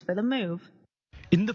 for the move. In the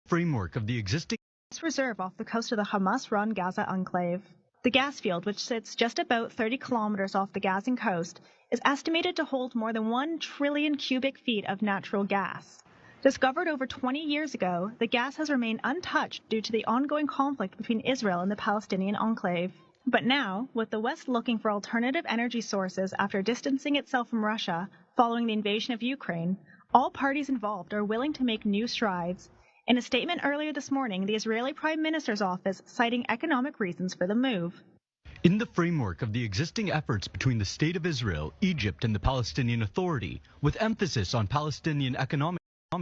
framework of the existing Reserve off the coast of the Hamas-run Gaza enclave. The gas field, which sits just about 30 kilometers off the Gazan coast, is estimated to hold more than 1 trillion cubic feet of natural gas. Discovered over 20 years ago, the gas has remained untouched due to the ongoing conflict between Israel and the Palestinian enclave. But now, with the West looking for alternative energy sources after distancing itself from Russia following the invasion of Ukraine, all parties involved are willing to make new strides. In a statement earlier this morning, the Israeli Prime Minister's office citing economic reasons for the move. In the framework of the existing efforts between the State of Israel, Egypt, and the Palestinian Authority, with emphasis on Palestinian economic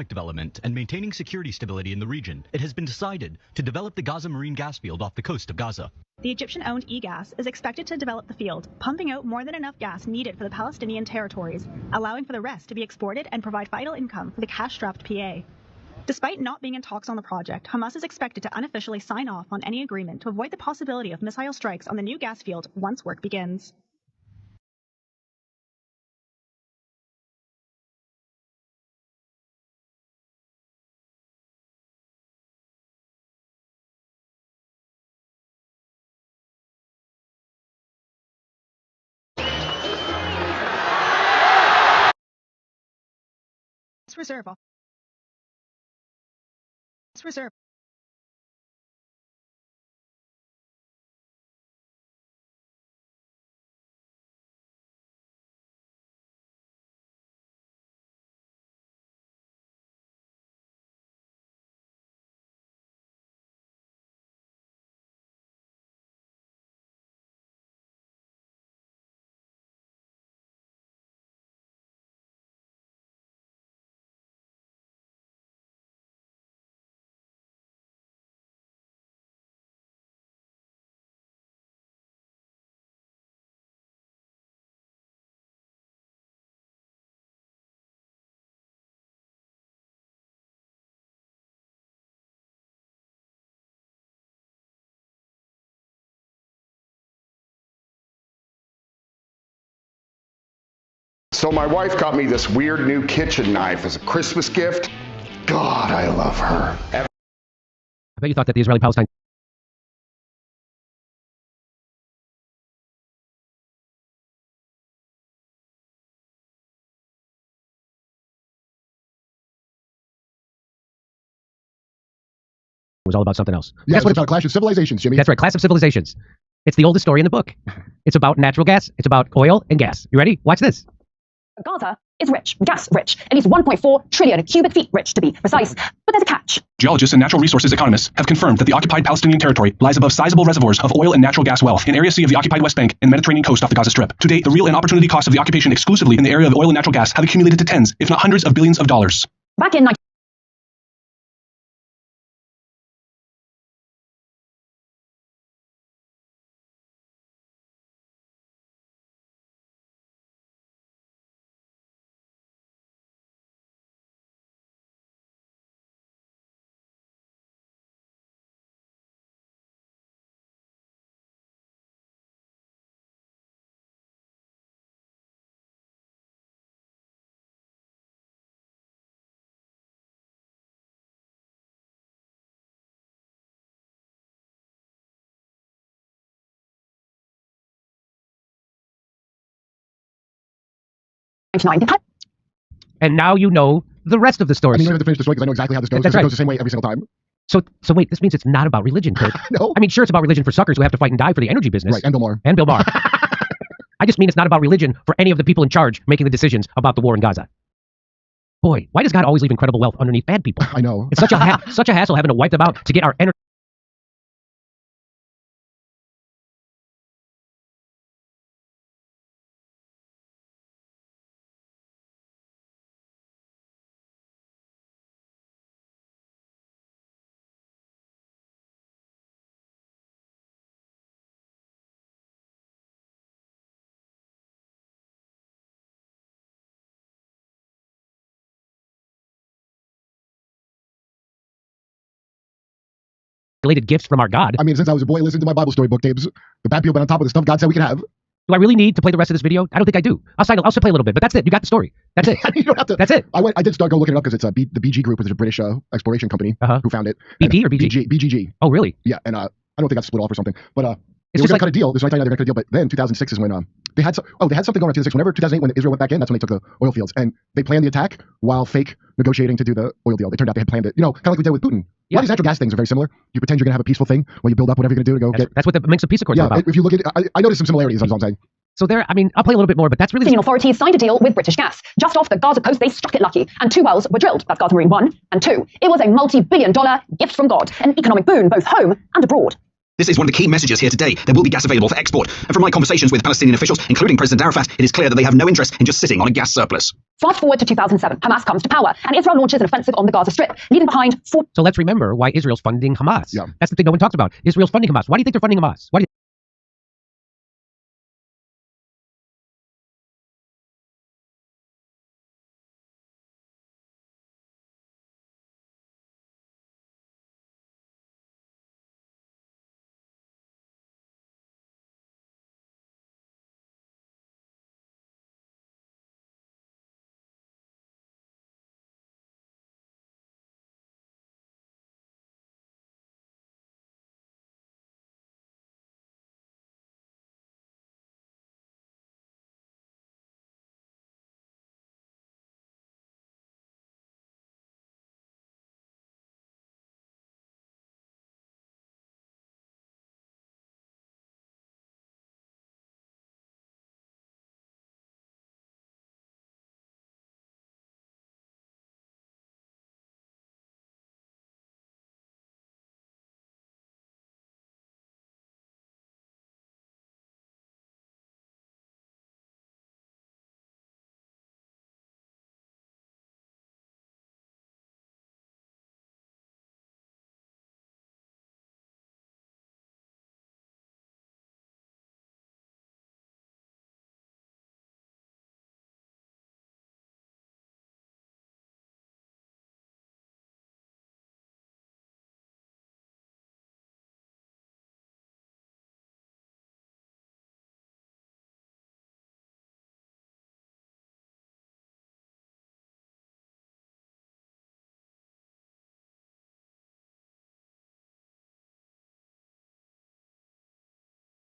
development and maintaining security stability in the region, it has been decided to develop the Gaza marine gas field off the coast of Gaza. The Egyptian-owned eGas is expected to develop the field, pumping out more than enough gas needed for the Palestinian territories, allowing for the rest to be exported and provide vital income for the cash-strapped PA. Despite not being in talks on the project, Hamas is expected to unofficially sign off on any agreement to avoid the possibility of missile strikes on the new gas field once work begins. Reserve. So my wife got me this weird new kitchen knife as a Christmas gift. God, I love her. I bet you thought that the Israeli-Palestine was all about something else. Yeah, it's about Clash of Civilizations, Jimmy. That's right, Clash of Civilizations. It's the oldest story in the book. It's about natural gas. It's about oil and gas. You ready? Watch this. Gaza is rich, gas rich, at least 1.4 trillion cubic feet rich to be precise. But there's a catch. Geologists and natural resources economists have confirmed that the occupied Palestinian territory lies above sizable reservoirs of oil and natural gas wealth in Area C of the occupied West Bank and Mediterranean coast off the Gaza Strip. To date, the real and opportunity costs of the occupation exclusively in the area of oil and natural gas have accumulated to tens, if not hundreds of billions of dollars. Back in 1999. And now you know the rest of the story. I mean, you don't have to finish the story because I know exactly how this goes. That's It right. goes the same way every single time. So wait, this means it's not about religion, Kurt. No. I mean, sure, it's about religion for suckers who have to fight and die for the energy business. Right, and Bill Maher. And Bill Maher. I just mean it's not about religion for any of the people in charge making the decisions about the war in Gaza. Boy, why does God always leave incredible wealth underneath bad people? I know. It's such a hassle having to wipe them out to get our energy. Gifts from our God. I mean, since I was a boy, listening to my Bible story book tapes, the bad people been on top of the stuff God said we could have. Do I really need to play the rest of this video? I don't think I do. I'll still play a little bit, but that's it. You got the story. That's it. You don't have to. That's it. I did start looking it up because it's the BG Group, which is a British exploration company who found it. BP or BG? BGG. Oh, really? Yeah, and I don't think I split off or something, but they It's were just going to like cut a deal. This is right now they're going to cut a deal, but then 2006 is when they had something going on in 2006. Whenever 2008, when Israel went back in, that's when they took the oil fields, and they planned the attack while fake negotiating to do the oil deal. They turned out they had planned it, kind of like we did with Putin. A lot of these natural gas things are very similar. You pretend you're going to have a peaceful thing while you build up whatever you're going to do to go that's what the Minsk Peace Accords are about. If you look at it, I noticed some similarities. That's what I'm saying. So there, I mean, I'll play a little bit more, but that's really... Palestinian authorities signed a deal with British Gas. Just off the Gaza coast, they struck it lucky, and 2 wells were drilled. That's Gaza Marine 1 and 2. It was a multi-billion-dollar gift from God, an economic boon both home and abroad. This is one of the key messages here today. There will be gas available for export. And from my conversations with Palestinian officials, including President Arafat, it is clear that they have no interest in just sitting on a gas surplus. Fast forward to 2007. Hamas comes to power, and Israel launches an offensive on the Gaza Strip, leaving behind 4... So let's remember why Israel's funding Hamas. Yeah. That's the thing no one talks about. Israel's funding Hamas. Why do you think they're funding Hamas? Why do you...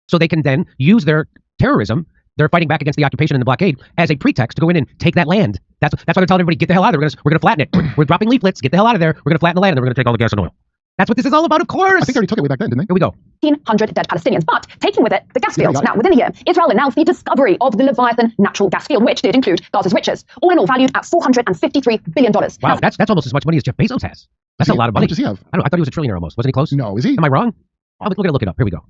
So they can then use their terrorism, their fighting back against the occupation and the blockade, as a pretext to go in and take that land. That's why they're telling everybody, get the hell out of there. We're going to flatten it. We're dropping leaflets. Get the hell out of there. We're going to flatten the land, and then we're going to take all the gas and oil. That's what this is all about, of course. I think they already took it way back then, didn't they? Here we go. 1,500 dead Palestinians, but taking with it the gas Yeah, fields. Now, within a year, Israel announced the discovery of the Leviathan natural gas field, which did include Gaza's riches, all in all valued at $453 billion. Wow, that's almost as much money as Jeff Bezos has. That's a lot of How money. much does he have? I don't know. I thought he was a trillionaire almost. Wasn't he close? No, is he? Am I wrong? Oh, we're going to look it up. Here we go.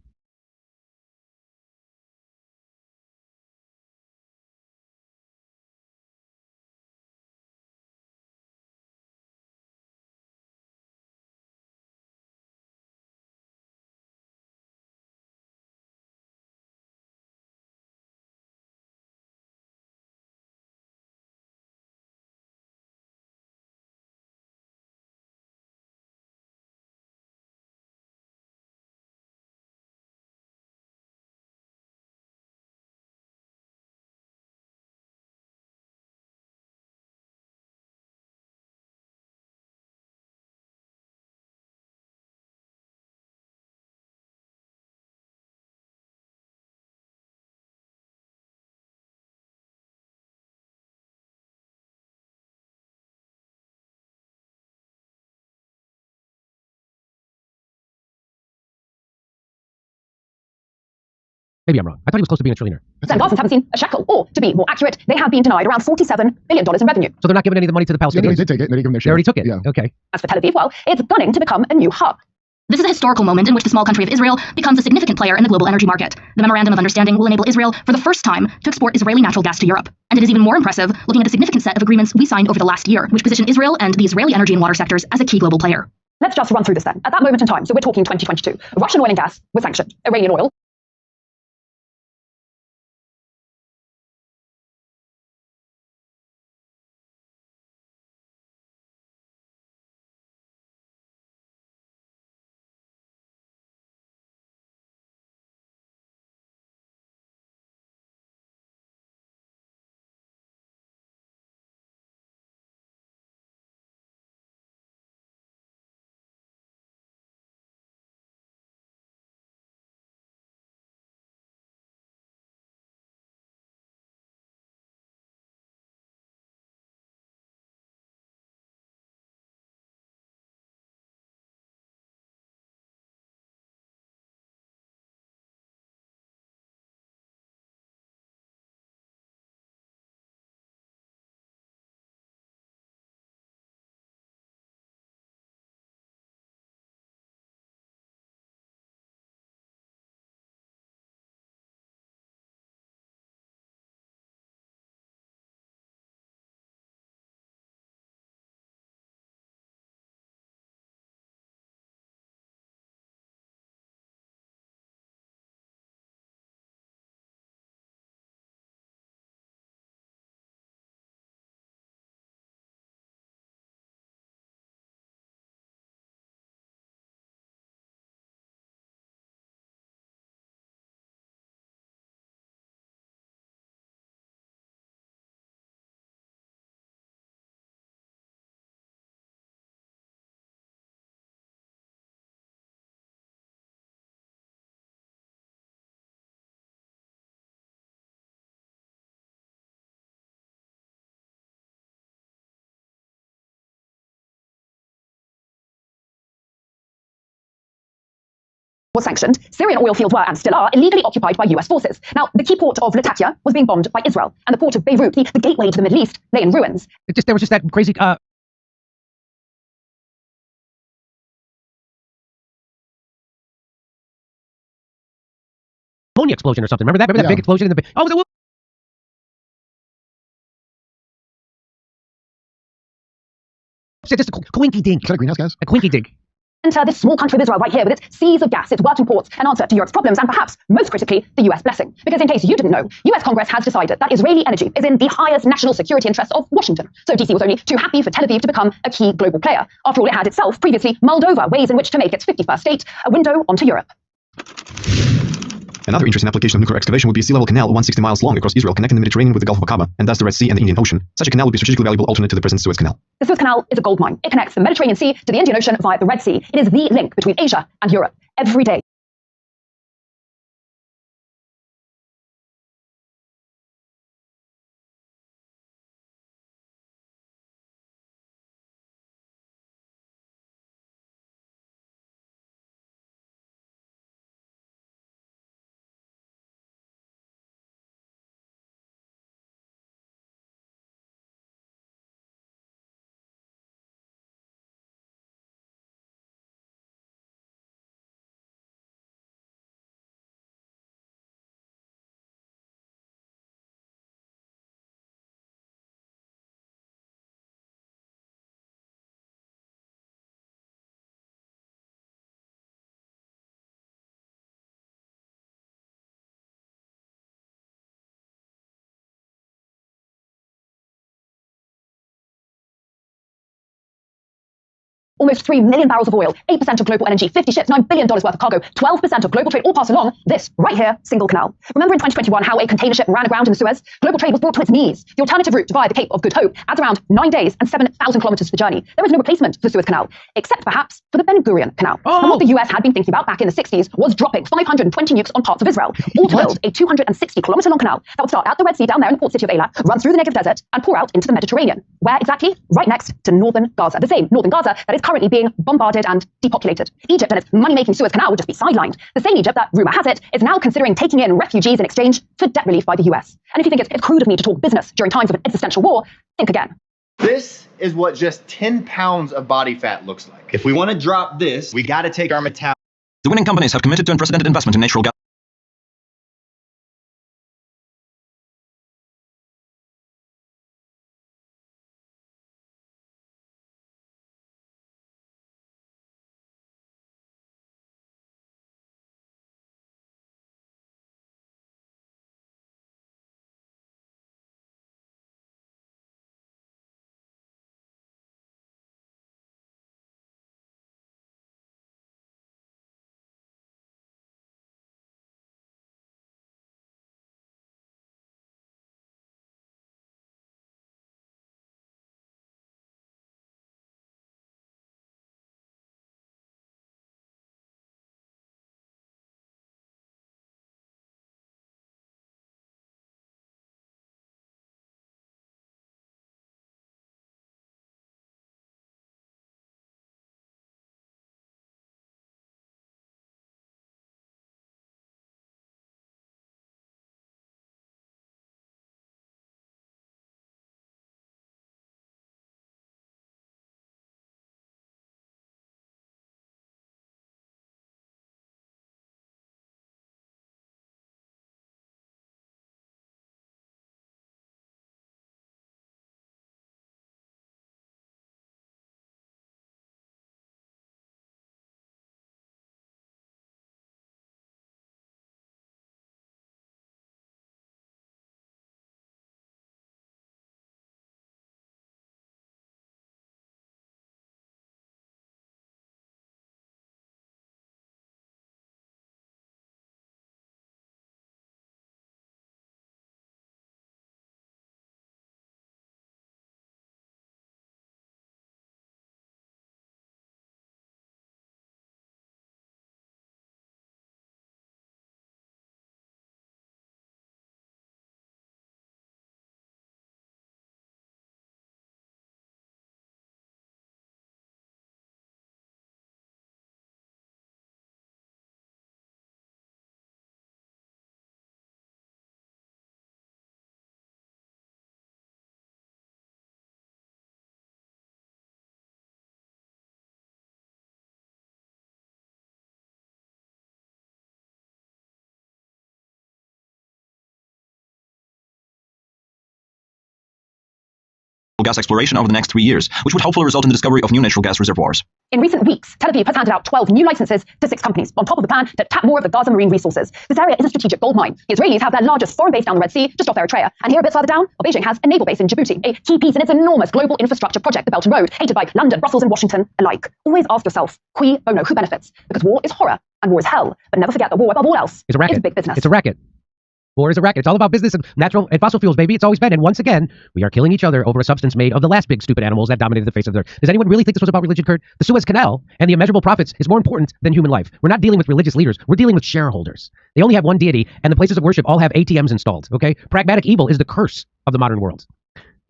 Maybe I'm wrong. I thought he was close to being a trillionaire. And Garsons haven't seen a shekel, or, to be more accurate, they have been denied around $47 billion in revenue. So they're not giving any of the money to the Yeah, Palestinians? no, he did take it. They gave him their They share. already took it? Yeah. Okay. As for Tel Aviv, well, it's gunning to become a new hub. This is a historical moment in which the small country of Israel becomes a significant player in the global energy market. The Memorandum of Understanding will enable Israel, for the first time, to export Israeli natural gas to Europe. And it is even more impressive looking at the significant set of agreements we signed over the last year, which position Israel and the Israeli energy and water sectors as a key global player. Let's just run through this then. At that moment in time, so we're talking 2022, Russian oil and gas was sanctioned. Iranian oil was sanctioned. Syrian oil fields were, and still are, illegally occupied by US forces. Now, the key port of Latakia was being bombed by Israel, and the port of Beirut, the gateway to the Middle East, lay in ruins. There was just that crazy ammonia explosion or something. Remember that? Remember that big explosion in the... Oh, it was just a quinky dink. Is that a greenhouse gas? A quinky dink. Enter this small country of Israel right here with its seas of gas, its working ports, an answer to Europe's problems, and perhaps, most critically, the US blessing. Because in case you didn't know, US Congress has decided that Israeli energy is in the highest national security interests of Washington. So DC was only too happy for Tel Aviv to become a key global player. After all, it had itself previously mulled over ways in which to make its 51st state a window onto Europe. Another interesting application of nuclear excavation would be a sea level canal 160 miles long across Israel, connecting the Mediterranean with the Gulf of Aqaba, and thus the Red Sea and the Indian Ocean. Such a canal would be a strategically valuable alternate to the present Suez Canal. The Suez Canal is a gold mine. It connects the Mediterranean Sea to the Indian Ocean via the Red Sea. It is the link between Asia and Europe every day. Almost 3 million barrels of oil, 8% of global energy, 50 ships, $9 billion worth of cargo, 12% of global trade, all pass along this right here, single canal. Remember in 2021 how a container ship ran aground in the Suez? Global trade was brought to its knees. The alternative route via the Cape of Good Hope adds around 9 days and 7,000 kilometers to the journey. There is no replacement for the Suez Canal, except perhaps for the Ben Gurion Canal. And what the US had been thinking about back in the 60s was dropping 520 nukes on parts of Israel, all to build a 260-kilometer long canal that would start at the Red Sea down there in the port city of Eilat, run through the Negev desert, and pour out into the Mediterranean. Where exactly? Right next to northern Gaza, the same northern Gaza that is currently being bombarded and depopulated. Egypt and its money-making Suez Canal would just be sidelined. The same Egypt that, rumor has it, is now considering taking in refugees in exchange for debt relief by the US. And if you think it's crude of me to talk business during times of an existential war, think again. This is what just 10 pounds of body fat looks like. If we want to drop this, we got to take our metabolism. The winning companies have committed to unprecedented investment in natural gas. Gas exploration over the next 3 years, which would hopefully result in the discovery of new natural gas reservoirs. In recent weeks, Tel Aviv has handed out 12 new licenses to 6 companies, on top of the plan to tap more of the Gaza marine resources. This area is a strategic gold mine. The Israelis have their largest foreign base down the Red Sea, just off Eritrea. And here a bit further down, Beijing has a naval base in Djibouti, a key piece in its enormous global infrastructure project, the Belt and Road, hated by London, Brussels, and Washington alike. Always ask yourself, cui bono, who benefits? Because war is horror, and war is hell. But never forget that war, above all else, It's a racket. is big business. It's a racket. War is a racket. It's all about business and natural and fossil fuels, baby. It's always been. And once again, we are killing each other over a substance made of the last big stupid animals that dominated the face of the earth. Does anyone really think this was about religion, Kurt? The Suez Canal and the immeasurable profits is more important than human life. We're not dealing with religious leaders. We're dealing with shareholders. They only have one deity, and the places of worship all have ATMs installed, okay? Pragmatic evil is the curse of the modern world.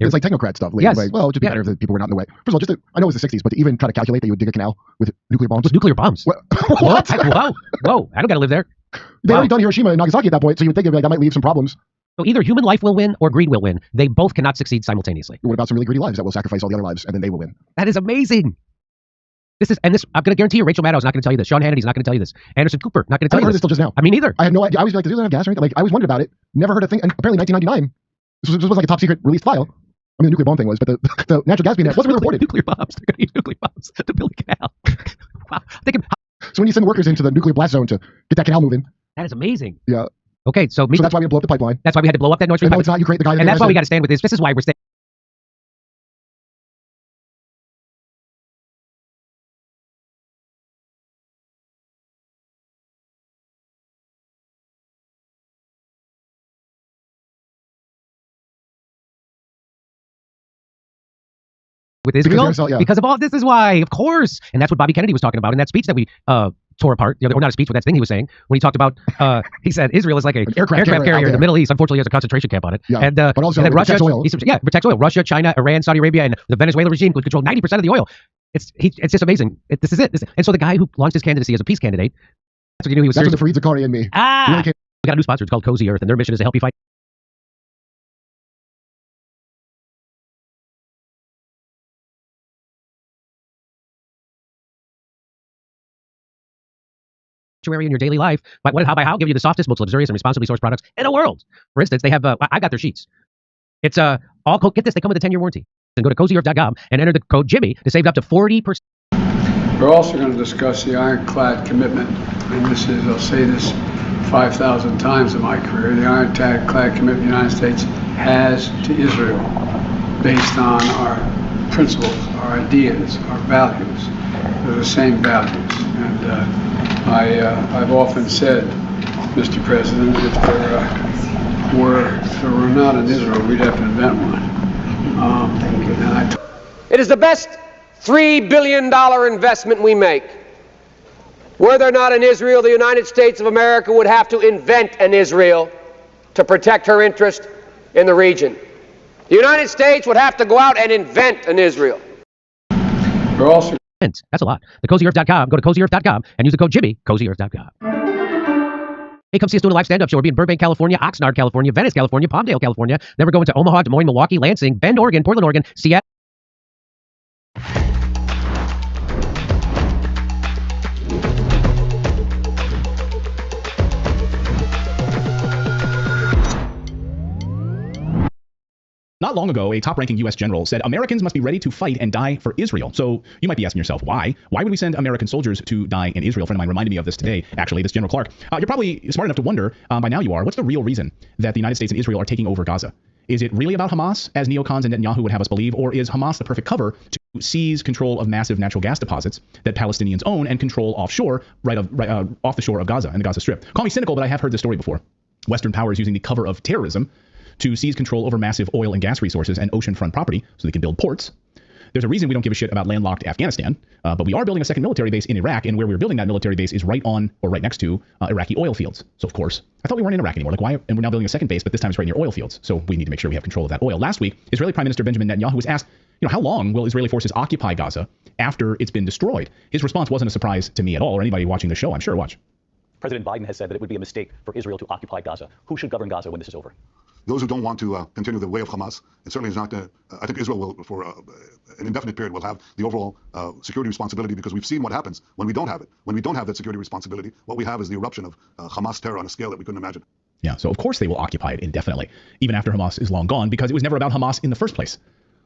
It's like technocrat stuff. Yes. Like, well, it'd be better if the people were not in the way. First of all, I know it was the 60s, but to even try to calculate that you would dig a canal with nuclear bombs. With nuclear bombs? What? Whoa, I don't got to live there. They already done Hiroshima and Nagasaki at that point, so you would think that might leave some problems. So either human life will win or greed will win. They both cannot succeed simultaneously. What about some really greedy lives that will sacrifice all the other lives and then they will win? That is amazing. I'm going to guarantee you, Rachel Maddow's not going to tell you this. Sean Hannity's not going to tell you this. Anderson Cooper not going to tell you heard this. this till just now. I mean, either. I had no idea. I was like, does it have gas or anything? Like, I always wondered about it. Never heard a thing. And apparently 1999, this was like a top secret released file. I mean, the nuclear bomb thing was, but the natural gas being there wasn't really reported. Nuclear bombs. They're going to use nuclear bombs to build a canal. Wow. So when you send workers into the nuclear blast zone to get that canal moving. That is amazing. Yeah. Okay, so that's why we blew up the pipeline. That's why we had to blow up that Nord Stream pipeline. No, pipeline. it's not. You create the guy. And that's why we got to stand with this. This is why we're staying. with Israel yeah. because of all this is why, of course. And that's what Bobby Kennedy was talking about in that speech that we tore apart, or not a speech, but that thing he was saying when he talked about, he said Israel is like an aircraft carrier in the Middle East. Unfortunately, there's a concentration camp on it. Yeah. And, but also, and then Russia, protects oil. Protects oil. Russia, China, Iran, Saudi Arabia, and the Venezuela regime could control 90% of the oil. It's just amazing. This is it. And so the guy who launched his candidacy as a peace candidate, that's what you knew he was. That's what the Fareed Zakari and me. We got a new sponsor. It's called Cozy Earth, and their mission is to help you fight in your daily life. By how give you the softest, most luxurious, and responsibly sourced products in the world. For instance, they have I got their sheets. It's get this, they come with a 10-year warranty. And go to CozyEarth.com and enter the code Jimmy to save up to 40%. We're also going to discuss the ironclad commitment, and this is, I'll say this 5,000 times in my career, the ironclad commitment the United States has to Israel based on our principles, our ideas, our values. They're the same values. And I've often said, Mr. President, if there were not an Israel, we'd have to invent one. It is the best $3 billion investment we make. Were there not an Israel, the United States of America would have to invent an Israel to protect her interest in the region. The United States would have to go out and invent an Israel. We're also That's a lot. The CozyEarth.com. Go to CozyEarth.com and use the code Jimmy. CozyEarth.com. Hey, come see us doing a live stand-up show. We'll be in Burbank, California, Oxnard, California, Venice, California, Palmdale, California. Then we're going to Omaha, Des Moines, Milwaukee, Lansing, Bend, Oregon, Portland, Oregon, Seattle. Not long ago, a top-ranking U.S. general said Americans must be ready to fight and die for Israel. So you might be asking yourself, why? Why would we send American soldiers to die in Israel? A friend of mine reminded me of this today, actually, this General Clark. You're probably smart enough to wonder, by now you are, what's the real reason that the United States and Israel are taking over Gaza? Is it really about Hamas, as neocons and Netanyahu would have us believe, or is Hamas the perfect cover to seize control of massive natural gas deposits that Palestinians own and control offshore, off the shore of Gaza and the Gaza Strip? Call me cynical, but I have heard this story before. Western powers using the cover of terrorism to seize control over massive oil and gas resources and oceanfront property so they can build ports. There's a reason we don't give a shit about landlocked Afghanistan, but we are building a second military base in Iraq, and where we're building that military base is right on or right next to Iraqi oil fields. So, of course, I thought we weren't in Iraq anymore. Like, why? And we're now building a second base, but this time it's right near oil fields. So we need to make sure we have control of that oil. Last week, Israeli Prime Minister Benjamin Netanyahu was asked, how long will Israeli forces occupy Gaza after it's been destroyed? His response wasn't a surprise to me at all, or anybody watching the show, I'm sure. Watch. President Biden has said that it would be a mistake for Israel to occupy Gaza. Who should govern Gaza when this is over? Those who don't want to continue the way of Hamas, it certainly is not. I think Israel will, for an indefinite period, will have the overall security responsibility, because we've seen what happens when we don't have it. When we don't have that security responsibility, what we have is the eruption of Hamas terror on a scale that we couldn't imagine. Yeah, so of course they will occupy it indefinitely, even after Hamas is long gone, because it was never about Hamas in the first place.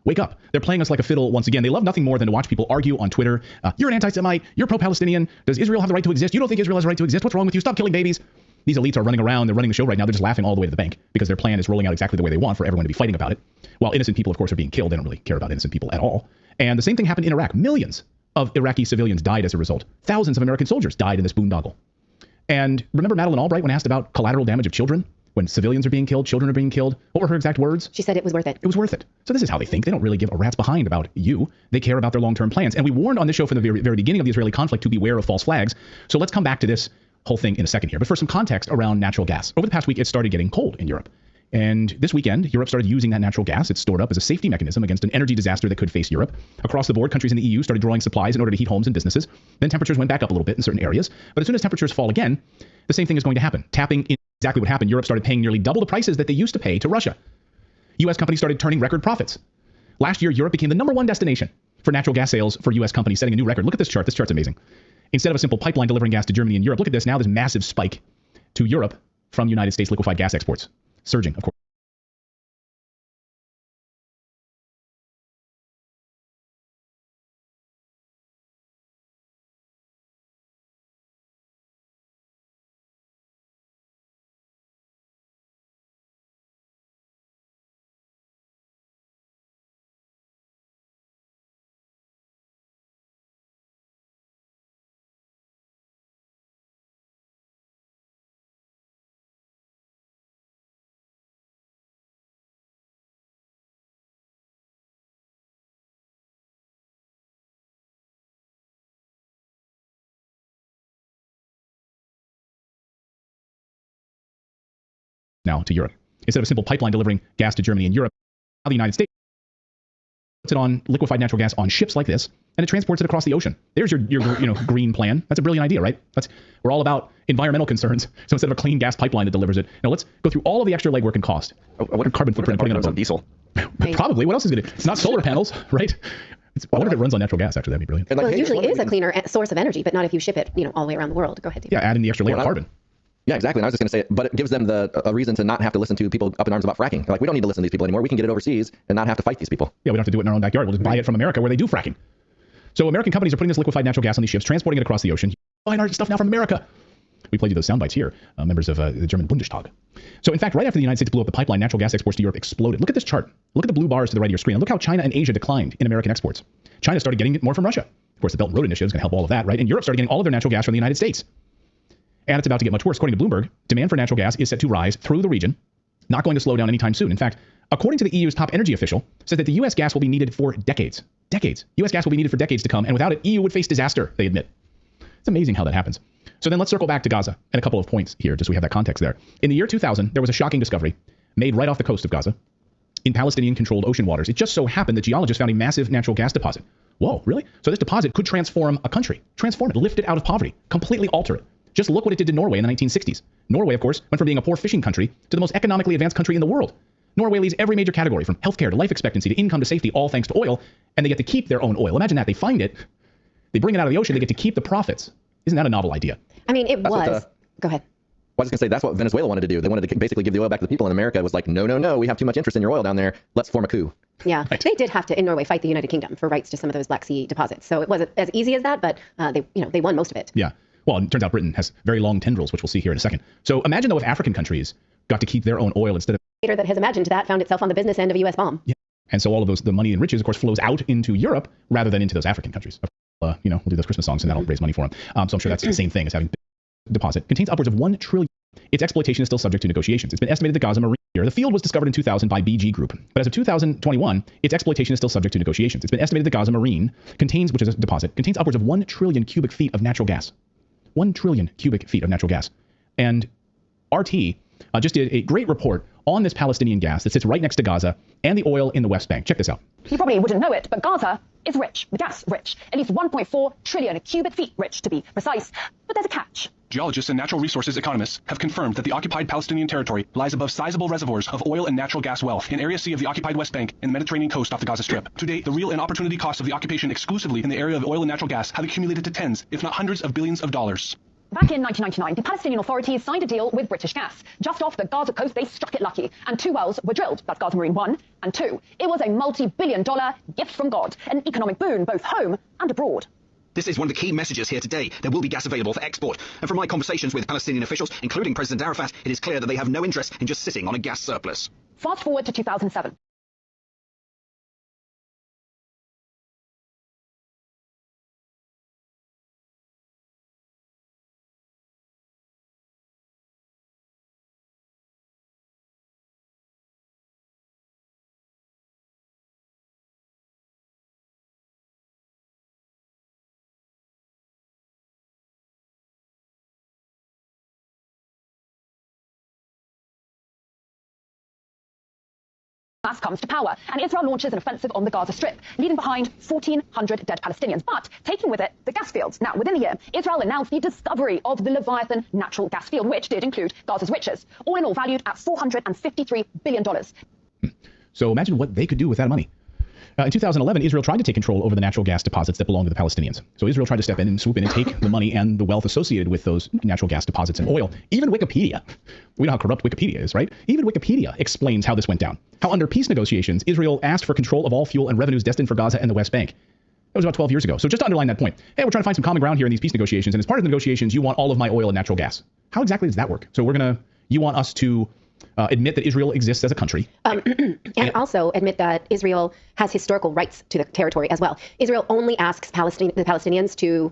Wake up. They're playing us like a fiddle once again. They love nothing more than to watch people argue on Twitter. You're an anti-Semite. You're pro-Palestinian. Does Israel have the right to exist? You don't think Israel has the right to exist? What's wrong with you? Stop killing babies. These elites are running around. They're running the show right now. They're just laughing all the way to the bank because their plan is rolling out exactly the way they want for everyone to be fighting about it. While innocent people, of course, are being killed. They don't really care about innocent people at all. And the same thing happened in Iraq. Millions of Iraqi civilians died as a result. Thousands of American soldiers died in this boondoggle. And remember Madeleine Albright when asked about collateral damage of children? When civilians are being killed, children are being killed. What were her exact words? She said it was worth it. It was worth it. So this is how they think. They don't really give a rat's behind about you. They care about their long-term plans. And we warned on this show from the very beginning of the Israeli conflict to beware of false flags. So let's come back to this whole thing in a second here. But for some context around natural gas. Over the past week, it started getting cold in Europe. And this weekend, Europe started using that natural gas. It's stored up as a safety mechanism against an energy disaster that could face Europe. Across the board, countries in the EU started drawing supplies in order to heat homes and businesses. Then temperatures went back up a little bit in certain areas. But as soon as temperatures fall again, the same thing is going to happen. Tapping in exactly what happened. Europe started paying nearly double the prices that they used to pay to Russia. U.S. companies started turning record profits. Last year, Europe became the #1 destination for natural gas sales for U.S. companies, setting a new record. Look at this chart. This chart's amazing. Instead of a simple pipeline delivering gas to Germany and Europe, look at this now, this massive spike to Europe from United States liquefied gas exports. Surging, of course. now to Europe. Instead of a simple pipeline delivering gas to Germany and Europe, now the United States puts it on liquefied natural gas on ships like this, and it transports it across the ocean. There's your green plan. That's a brilliant idea, right? We're all about environmental concerns. So instead of a clean gas pipeline that delivers it, now let's go through all of the extra legwork and cost. What carbon footprint putting it on diesel? Probably. What else is going to? It's not solar panels, right? I wonder if it runs on natural gas. Actually, that'd be brilliant. Well, it usually is a cleaner source of energy, but not if you ship it, all the way around the world. Go ahead, David. Yeah, add in the extra layer of carbon. Yeah, exactly. And I was just going to say, but it gives them a reason to not have to listen to people up in arms about fracking. Like, we don't need to listen to these people anymore. We can get it overseas and not have to fight these people. Yeah, we don't have to do it in our own backyard. We'll just buy it from America where they do fracking. So American companies are putting this liquefied natural gas on these ships, transporting it across the ocean, buying our stuff now from America. We played you those sound bites here, members of the German Bundestag. So in fact, right after the United States blew up the pipeline, natural gas exports to Europe exploded. Look at this chart. Look at the blue bars to the right of your screen. And look how China and Asia declined in American exports. China started getting it more from Russia. Of course, the Belt and Road Initiative is going to help all of that, right? And Europe started getting all of their natural gas from the United States. And it's about to get much worse. According to Bloomberg, demand for natural gas is set to rise through the region, not going to slow down anytime soon. In fact, according to the EU's top energy official, says that the U.S. gas will be needed for decades. Decades. U.S. gas will be needed for decades to come, and without it, EU would face disaster, they admit. It's amazing how that happens. So then let's circle back to Gaza and a couple of points here, just so we have that context there. In the year 2000, there was a shocking discovery made right off the coast of Gaza in Palestinian-controlled ocean waters. It just so happened that geologists found a massive natural gas deposit. Whoa, really? So this deposit could transform a country, transform it, lift it out of poverty, completely alter it. Just look what it did to Norway in the 1960s. Norway, of course, went from being a poor fishing country to the most economically advanced country in the world. Norway leads every major category, from healthcare to life expectancy to income to safety, all thanks to oil, and they get to keep their own oil. Imagine that. They find it, they bring it out of the ocean, they get to keep the profits. Isn't that a novel idea? I mean, it was. Go ahead. I was just going to say, that's what Venezuela wanted to do. They wanted to basically give the oil back to the people, and America was like, no, we have too much interest in your oil down there. Let's form a coup. Yeah, right. They did have to, in Norway, fight the United Kingdom for rights to some of those Black Sea deposits. So it wasn't as easy as that, but they won most of it. Yeah. Well, it turns out Britain has very long tendrils, which we'll see here in a second. So imagine, though, if African countries got to keep their own oil instead of... That has imagined that found itself on the business end of a U.S. bomb. Yeah. And so all of the money and riches, of course, flows out into Europe rather than into those African countries. We'll do those Christmas songs and that'll raise money for them. So I'm sure that's the same thing as having deposit. Contains upwards of $1 trillion. Its exploitation is still subject to negotiations. It's been estimated that Gaza Marine... The field was discovered in 2000 by BG Group, but as of 2021, its exploitation is still subject to negotiations. It's been estimated that Gaza Marine which is a deposit, contains upwards of 1 trillion cubic feet of natural gas. 1 trillion cubic feet of natural gas. And RT just did a great report on this Palestinian gas that sits right next to Gaza and the oil in the West Bank. Check this out. You probably wouldn't know it, but Gaza is rich, gas rich, at least 1.4 trillion cubic feet rich to be precise. But there's a catch. Geologists and natural resources economists have confirmed that the occupied Palestinian territory lies above sizable reservoirs of oil and natural gas wealth in Area C of the occupied West Bank and the Mediterranean coast off the Gaza Strip. To date, the real and opportunity costs of the occupation exclusively in the area of oil and natural gas have accumulated to tens, if not hundreds of billions of dollars. Back in 1999, the Palestinian Authorities signed a deal with British Gas. Just off the Gaza coast, they struck it lucky, and 2 wells were drilled. That's Gaza Marine 1 and 2. It was a multi-billion-dollar gift from God, an economic boon both home and abroad. This is one of the key messages here today. There will be gas available for export. And from my conversations with Palestinian officials, including President Arafat, it is clear that they have no interest in just sitting on a gas surplus. Fast forward to 2007. Hamas comes to power, and Israel launches an offensive on the Gaza Strip, leaving behind 1,400 dead Palestinians, but taking with it the gas fields. Now, within a year, Israel announced the discovery of the Leviathan natural gas field, which did include Gaza's richest, all in all valued at $453 billion. So imagine what they could do with that money. In 2011, Israel tried to take control over the natural gas deposits that belong to the Palestinians. So Israel tried to step in and swoop in and take the money and the wealth associated with those natural gas deposits and oil. Even Wikipedia, we know how corrupt Wikipedia is, right? Even Wikipedia explains how this went down. How under peace negotiations, Israel asked for control of all fuel and revenues destined for Gaza and the West Bank. That was about 12 years ago. So just to underline that point, hey, we're trying to find some common ground here in these peace negotiations. And as part of the negotiations, you want all of my oil and natural gas. How exactly does that work? So you want us to admit that Israel exists as a country. And also admit that Israel has historical rights to the territory as well. Israel only asks the Palestinians to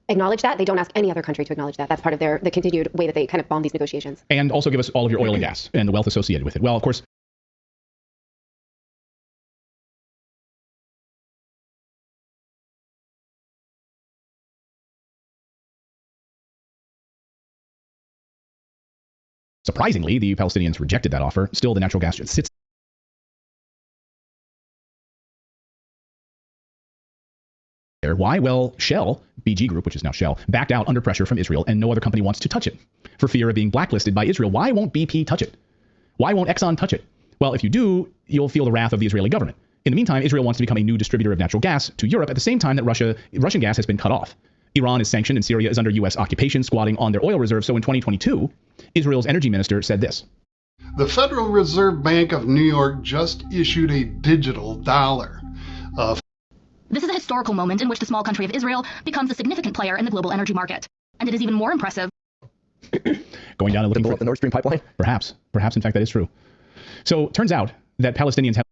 acknowledge that. They don't ask any other country to acknowledge that. That's part of the continued way that they kind of bomb these negotiations. And also give us all of your oil and gas and the wealth associated with it. Well, of course, Surprisingly, the Palestinians rejected that offer. Still, the natural gas sits there. Why? Well, Shell, BG Group, which is now Shell, backed out under pressure from Israel, and no other company wants to touch it for fear of being blacklisted by Israel. Why won't BP touch it? Why won't Exxon touch it? Well, if you do, you'll feel the wrath of the Israeli government. In the meantime, Israel wants to become a new distributor of natural gas to Europe at the same time that Russian gas has been cut off. Iran is sanctioned and Syria is under U.S. occupation, squatting on their oil reserves. So in 2022, Israel's energy minister said this. The Federal Reserve Bank of New York just issued a digital dollar. This is a historical moment in which the small country of Israel becomes a significant player in the global energy market. And it is even more impressive. Going down and looking for the Nord Stream pipeline? Perhaps, in fact, that is true. So turns out that Palestinians have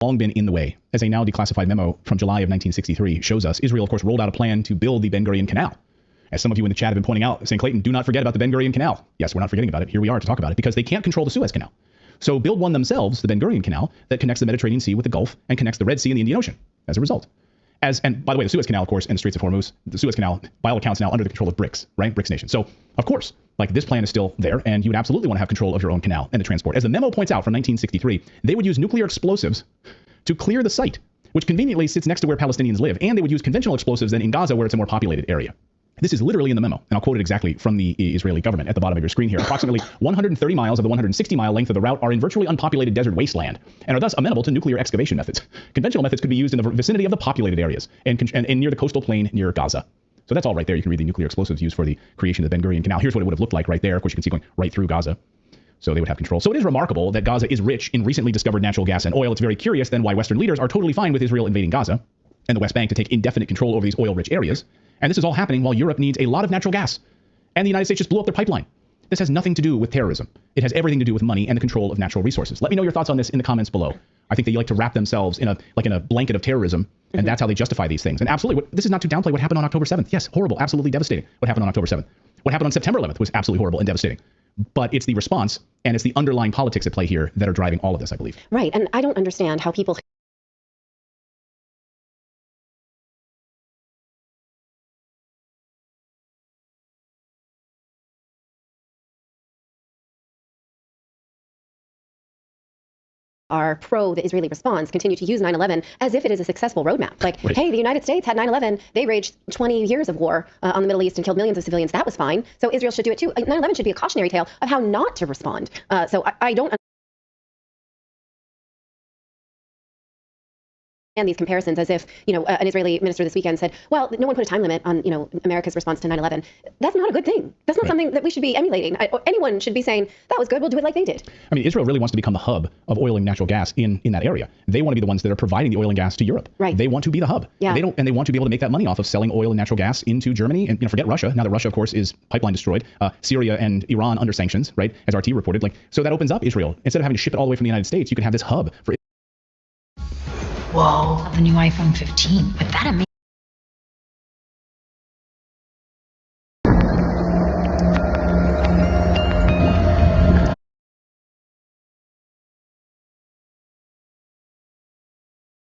long been in the way. As a now declassified memo from July of 1963 shows us, Israel, of course, rolled out a plan to build the Ben Gurion Canal. As some of you in the chat have been pointing out, saying, Clayton, do not forget about the Ben Gurion Canal. Yes, we're not forgetting about it. Here we are to talk about it, because they can't control the Suez Canal. So build one themselves, the Ben Gurion Canal, that connects the Mediterranean Sea with the Gulf and connects the Red Sea and the Indian Ocean as a result. And by the way, the Suez Canal, of course, and the Straits of Hormuz, the Suez Canal, by all accounts, now under the control of BRICS, right? BRICS nation. So, of course, like this plan is still there, and you would absolutely want to have control of your own canal and the transport. As the memo points out from 1963, they would use nuclear explosives to clear the site, which conveniently sits next to where Palestinians live. And they would use conventional explosives then in Gaza, where it's a more populated area. This is literally in the memo, and I'll quote it exactly from the Israeli government at the bottom of your screen here. Approximately 130 miles of the 160-mile length of the route are in virtually unpopulated desert wasteland and are thus amenable to nuclear excavation methods. Conventional methods could be used in the vicinity of the populated areas and near the coastal plain near Gaza. So that's all right there. You can read the nuclear explosives used for the creation of the Ben Gurion Canal. Here's what it would have looked like right there. Of course, you can see going right through Gaza. So they would have control. So it is remarkable that Gaza is rich in recently discovered natural gas and oil. It's very curious then why Western leaders are totally fine with Israel invading Gaza and the West Bank to take indefinite control over these oil-rich areas. And this is all happening while Europe needs a lot of natural gas. And the United States just blew up their pipeline. This has nothing to do with terrorism. It has everything to do with money and the control of natural resources. Let me know your thoughts on this in the comments below. I think they like to wrap themselves in a blanket of terrorism, and that's how they justify these things. And absolutely, this is not to downplay what happened on October 7th. Yes, horrible, absolutely devastating what happened on October 7th. What happened on September 11th was absolutely horrible and devastating. But it's the response and it's the underlying politics at play here that are driving all of this, I believe. Right, and I don't understand how people are pro the Israeli response continue to use 9/11 as if it is a successful roadmap. Like, right. Hey, the United States had 9/11. They waged 20 years of war on the Middle East and killed millions of civilians. That was fine. So Israel should do it too. 9/11 should be a cautionary tale of how not to respond. So I don't and these comparisons as if, an Israeli minister this weekend said, well, no one put a time limit on, America's response to 9/11. That's not a good thing. That's not something that we should be emulating. Anyone should be saying, that was good, we'll do it like they did. I mean, Israel really wants to become the hub of oil and natural gas in that area. They want to be the ones that are providing the oil and gas to Europe. Right. They want to be the hub. Yeah. And they want to be able to make that money off of selling oil and natural gas into Germany. And forget Russia. Now that Russia, of course, is pipeline destroyed. Syria and Iran under sanctions, right? As RT reported. So that opens up Israel. Instead of having to ship it all the way from the United States, you can have this hub for Whoa, the new iPhone 15. With that amazing